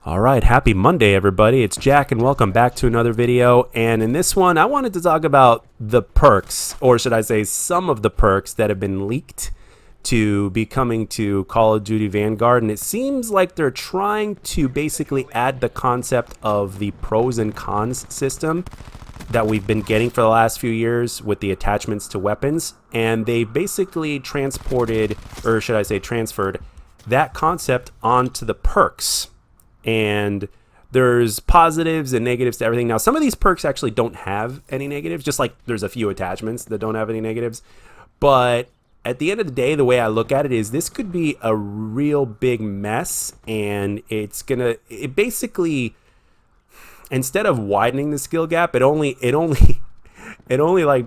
Alright, happy Monday everybody, it's Jack and welcome back to another video, and in this one I wanted to talk about the perks, or should I say some of the perks that have been leaked to be coming to Call of Duty Vanguard, and it seems like they're trying to basically add the concept of the pros and cons system that we've been getting for the last few years with the attachments to weapons, and they basically transported, or should I say transferred, that concept onto the perks. And there's positives and negatives to everything. Now, some of these perks actually don't have any negatives, just like there's a few attachments that don't have any negatives. But at the end of the day, the way I look at it is this could be a real big mess, and it basically, instead of widening the skill gap, it only like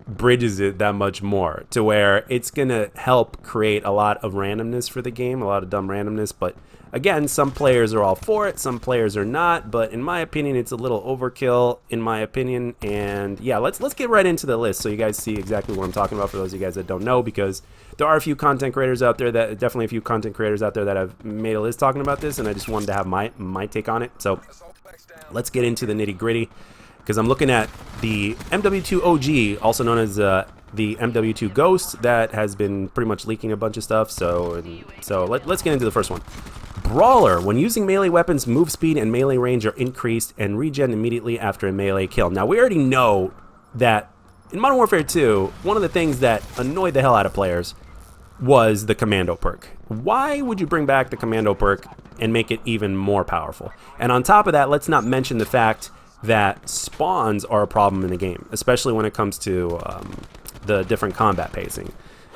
bridges it that much more to where it's gonna help create a lot of randomness for the game, a lot of dumb randomness. But again, some players are all for it, some players are not, but in my opinion it's a little overkill in my opinion. And yeah, let's get right into the list so you guys see exactly what I'm talking about, for those of you guys that don't know, because there are a few content creators out there that have made a list talking about this, and I just wanted to have my take on it. So let's get into the nitty-gritty, because I'm looking at the MW2 OG, also known as the MW2 Ghost, that has been pretty much leaking a bunch of stuff. So let's get into the first one. Brawler. When using melee weapons, move speed and melee range are increased and regen immediately after a melee kill. Now, we already know that in Modern Warfare 2, one of the things that annoyed the hell out of players was the Commando perk. Why would you bring back the Commando perk and make it even more powerful? And on top of that, let's not mention the fact that spawns are a problem in the game, especially when it comes to the different combat pacing,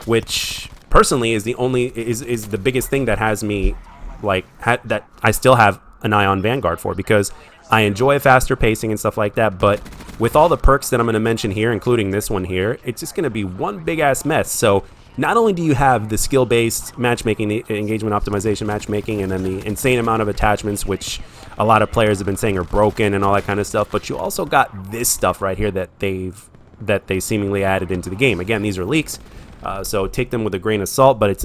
which personally is the biggest thing that has me that I still have an eye on Vanguard for, because I enjoy faster pacing and stuff like that. But with all the perks that I'm going to mention here, including this one here, it's just going to be one big ass mess. So not only do you have the skill-based matchmaking, the engagement optimization matchmaking, and then the insane amount of attachments, which a lot of players have been saying are broken and all that kind of stuff, but you also got this stuff right here that they seemingly added into the game. Again, these are leaks, so take them with a grain of salt, but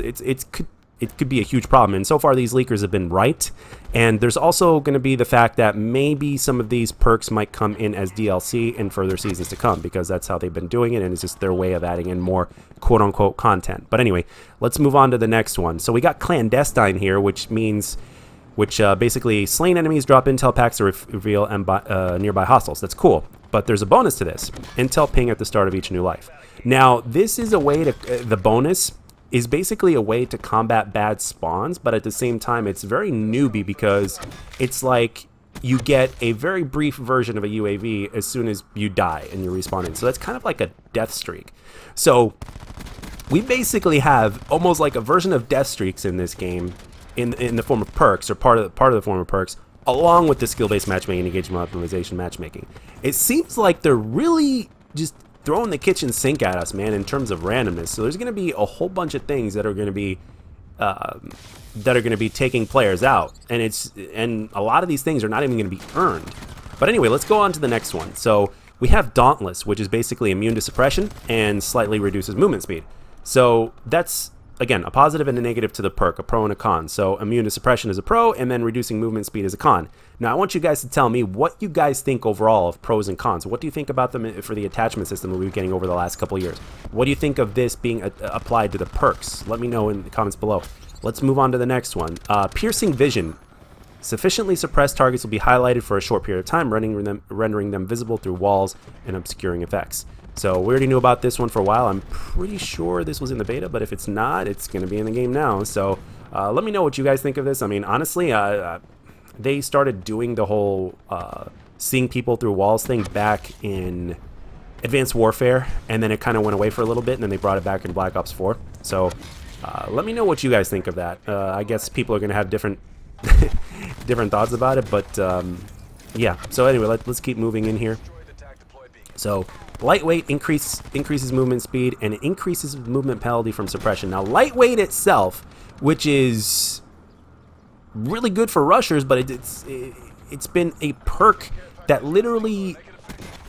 it could be a huge problem. And so far these leakers have been right. And there's also going to be the fact that maybe some of these perks might come in as DLC in further seasons to come, because that's how they've been doing it, and it's just their way of adding in more quote-unquote content. But anyway, let's move on to the next one. So we got Clandestine here, which basically slain enemies drop intel packs to reveal nearby hostiles. That's cool. But there's a bonus to this: intel ping at the start of each new life. Now, this is a way to the bonus is basically a way to combat bad spawns, but at the same time it's very newbie, because it's like you get a very brief version of a UAV as soon as you die and you respawn in. So that's kind of like a death streak. So we basically have almost like a version of death streaks in this game in the form of perks, or part of the form of perks, along with the skill-based matchmaking, engagement optimization matchmaking. It seems like they're really just throwing the kitchen sink at us, man, in terms of randomness. So there's going to be a whole bunch of things that are going to be taking players out, and a lot of these things are not even going to be earned. But anyway, let's go on to the next one. So we have Dauntless, which is basically immune to suppression and slightly reduces movement speed. So that's, again, a positive and a negative to the perk, a pro and a con. So immune to suppression is a pro, and then reducing movement speed is a con. Now, I want you guys to tell me what you guys think overall of pros and cons. What do you think about them for the attachment system that we've been getting over the last couple of years? What do you think of this being applied to the perks? Let me know in the comments below. Let's move on to the next one. Piercing vision. Sufficiently suppressed targets will be highlighted for a short period of time, rendering them visible through walls and obscuring effects. So we already knew about this one for a while. I'm pretty sure this was in the beta, but if it's not, it's going to be in the game now. So let me know what you guys think of this. I mean, honestly, they started doing the whole seeing people through walls thing back in Advanced Warfare, and then it kind of went away for a little bit, and then they brought it back in Black Ops 4. So let me know what you guys think of that. I guess people are going to have different different thoughts about it, but yeah. So anyway, let's keep moving in here. So lightweight increases movement speed and increases movement penalty from suppression. Now, lightweight itself, which is really good for rushers, but it's been a perk that literally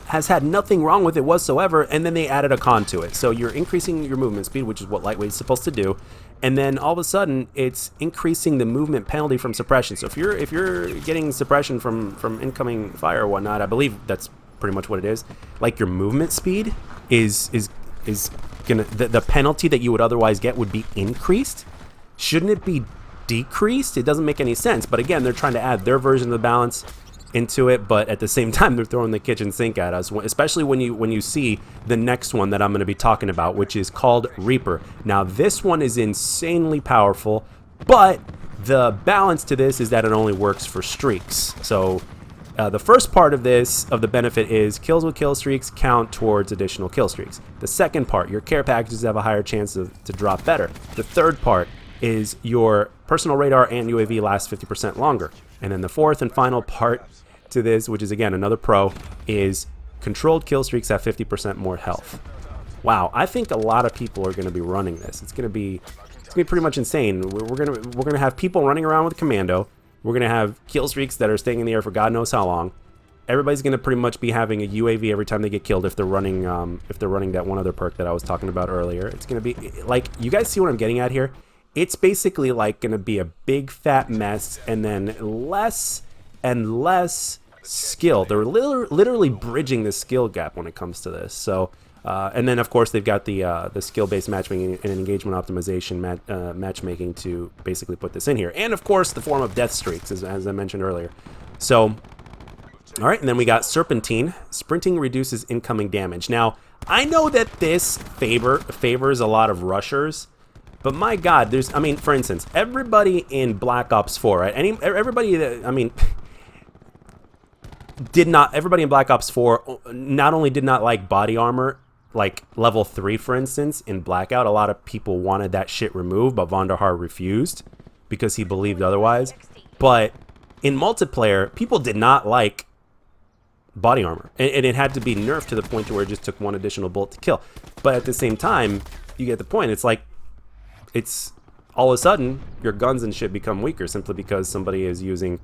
has had nothing wrong with it whatsoever, and then they added a con to it. So you're increasing your movement speed, which is what lightweight is supposed to do, and then all of a sudden it's increasing the movement penalty from suppression. So if you're getting suppression from incoming fire or whatnot, I believe that's pretty much what it is. Like your movement speed is gonna, the penalty that you would otherwise get would be increased. Shouldn't it be decreased? It doesn't make any sense. But again, they're trying to add their version of the balance into it, but at the same time they're throwing the kitchen sink at us, especially when you see the next one that I'm going to be talking about, which is called Reaper. Now this one is insanely powerful, but the balance to this is that it only works for streaks. So the first part of the benefit is kills with kill streaks count towards additional kill streaks. The second part, your care packages have a higher chance to drop better. The third part is your personal radar and UAV last 50% longer. And then the fourth and final part to this, which is again another pro, is controlled kill streaks have 50% more health. Wow, I think a lot of people are going to be running this. It's going to be pretty much insane. We're gonna have people running around with commando. We're gonna have kill streaks that are staying in the air for God knows how long. Everybody's gonna pretty much be having a UAV every time they get killed if they're running that one other perk that I was talking about earlier. It's gonna be like, you guys see what I'm getting at here? It's basically like going to be a big fat mess, and then less and less skill. They're literally bridging the skill gap when it comes to this. So, and then of course they've got the skill-based matchmaking and engagement optimization matchmaking to basically put this in here, and of course the form of death streaks, as I mentioned earlier. So, all right, and then we got Serpentine. Sprinting reduces incoming damage. Now, I know that this favors a lot of rushers. But my God, I mean, for instance, everybody in Black Ops 4, right? Everybody in Black Ops 4 not only did not like body armor, like level 3, for instance, in Blackout. A lot of people wanted that shit removed, but Vonderhaar refused because he believed otherwise. But in multiplayer, people did not like body armor, and it had to be nerfed to the point to where it just took one additional bullet to kill. But at the same time, you get the point. It's like, it's all of a sudden your guns and shit become weaker simply because somebody is using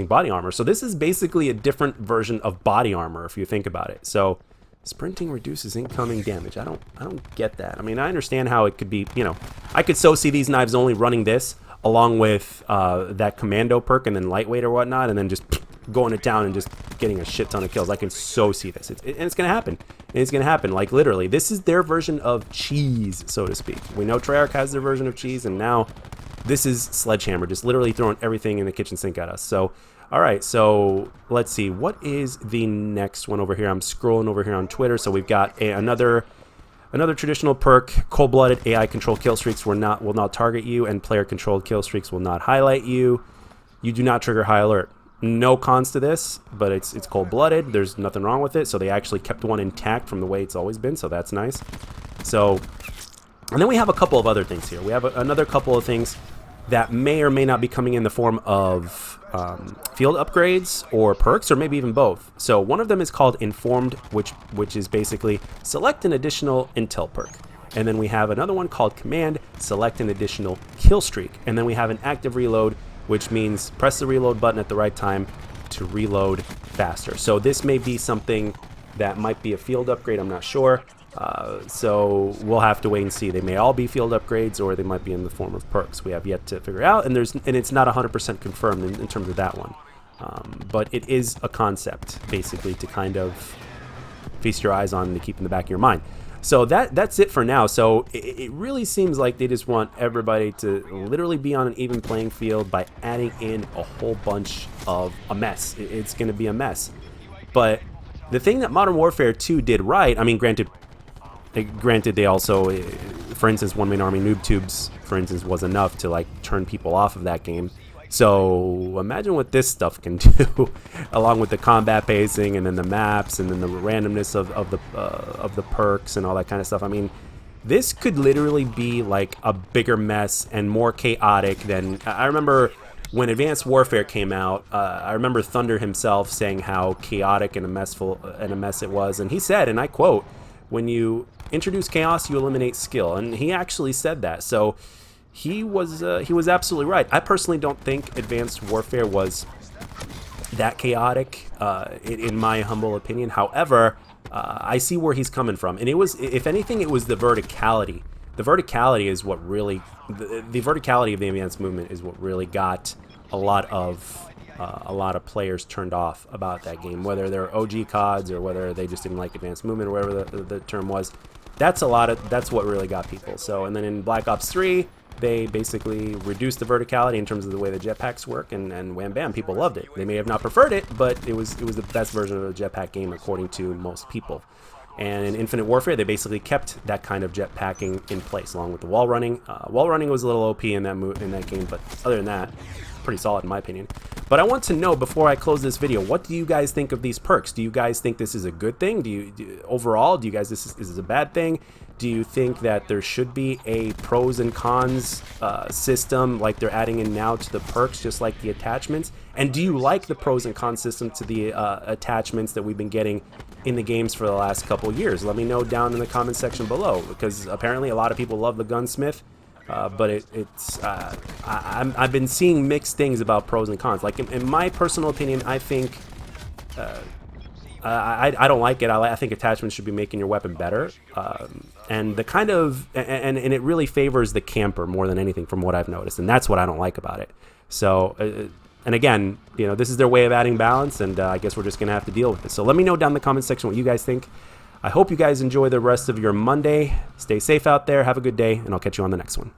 body armor. So this is basically a different version of body armor if you think about it. So sprinting reduces incoming damage. I don't get that. I mean, I understand how it could be, you know, I could so see these knives only running this along with that commando perk and then lightweight or whatnot, and then just going it down and just getting a shit ton of kills. I can so see this. And it's gonna happen. And it's gonna happen. Like literally, this is their version of cheese, so to speak. We know Treyarch has their version of cheese, and now this is Sledgehammer, just literally throwing everything in the kitchen sink at us. So, all right. So let's see. What is the next one over here? I'm scrolling over here on Twitter. So we've got another traditional perk. Cold-blooded AI controlled kill streaks will not target you, and player controlled kill streaks will not highlight you. You do not trigger high alert. No cons to this, but it's cold-blooded. There's nothing wrong with it. So they actually kept one intact from the way it's always been. So that's nice. So, and then we have a couple of other things here. We have another couple of things that may or may not be coming in the form of field upgrades or perks, or maybe even both. So one of them is called Informed, which is basically select an additional intel perk. And then we have another one called Command, select an additional kill streak. And then we have an active reload, which means press the reload button at the right time to reload faster. So this may be something that might be a field upgrade, I'm not sure. So we'll have to wait and see. They may all be field upgrades, or they might be in the form of perks. We have yet to figure out, and it's not 100% confirmed in terms of that one. But it is a concept, basically, to kind of feast your eyes on and to keep in the back of your mind. So that's it for now. So it really seems like they just want everybody to literally be on an even playing field by adding in a whole bunch of a mess. It's going to be a mess. But the thing that Modern Warfare 2 did right, I mean, granted they also, for instance, One Man Army Noob Tubes, for instance, was enough to like turn people off of that game. So imagine what this stuff can do, along with the combat pacing and then the maps and then the randomness of the perks and all that kind of stuff. I mean, this could literally be like a bigger mess and more chaotic than I remember when Advanced Warfare came out. I remember Thunder himself saying how chaotic and a mess it was, and he said, and I quote, "When you introduce chaos, you eliminate skill," and he actually said that. So he was absolutely right. I personally don't think Advanced Warfare was that chaotic, in my humble opinion. However, I see where he's coming from, and it was, if anything, it was the verticality the verticality is what really, the verticality of the advanced movement is what really got a lot of players turned off about that game, whether they're OG CODs or whether they just didn't like advanced movement or whatever the term was. That's what really got people. So, and then in Black Ops 3, they basically reduced the verticality in terms of the way the jetpacks work, and wham bam, people loved it. They may have not preferred it, but it was the best version of the jetpack game according to most people. And in Infinite Warfare, they basically kept that kind of jetpacking in place, along with the wall running. Wall running was a little OP in that game, but other than that, pretty solid in my opinion. But I want to know, before I close this video, what do you guys think of these perks? Do you guys think this is a good thing? Overall, do you guys this is a bad thing? Do you think that there should be a pros and cons system like they're adding in now to the perks, just like the attachments? And do you like the pros and cons system to the attachments that we've been getting in the games for the last couple years? Let me know down in the comment section below, because apparently a lot of people love the gunsmith. But I've been seeing mixed things about pros and cons. Like in my personal opinion, I think I don't like it. I think attachments should be making your weapon better, and the kind of and it really favors the camper more than anything, from what I've noticed, and that's what I don't like about it. So. And again, you know, this is their way of adding balance, and I guess we're just gonna have to deal with it. So let me know down in the comment section what you guys think. I hope you guys enjoy the rest of your Monday. Stay safe out there. Have a good day, and I'll catch you on the next one.